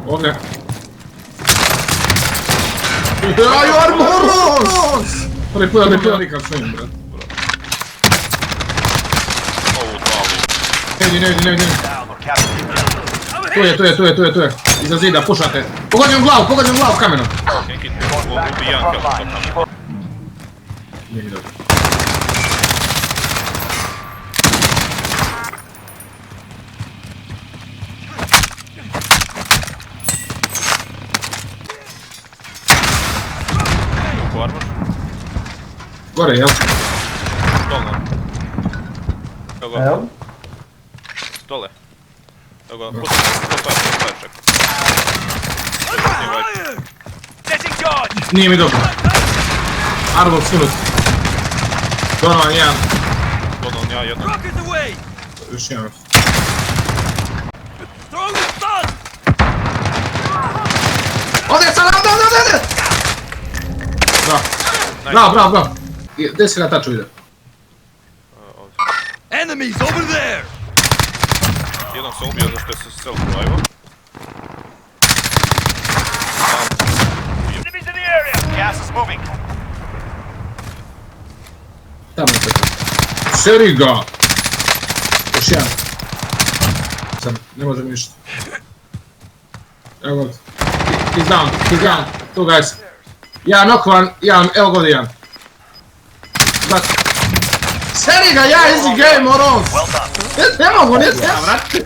Ovdje. Daj Armoros! Prvi put da nikad svojim, brat. Ne vidi. Tu je. Iza zida, pušate. Pogodi u glavu kamenom. Nije mi dobro. Gore, jel? Evo. Dole. Evo ga, pušaj. Nije mi dobro. Arbol sunut. Donovan jedan. Donovan ja jedan. Još jedan. Ode, sada, ode! Bravo. Gdje si na taču ide? Enemies over there! Jedan sam ubio zašto je se self-revival. Enemies in the area! Gas is moving! Tamo je tako. Seri ga! Još jedan. Sad, ne može mi ništa. Evo god. He's down. Tu guys. Jedan okvan, evo god jedan. Seri ga, ja, easy game, moros! Ne mogu, nije se, brate!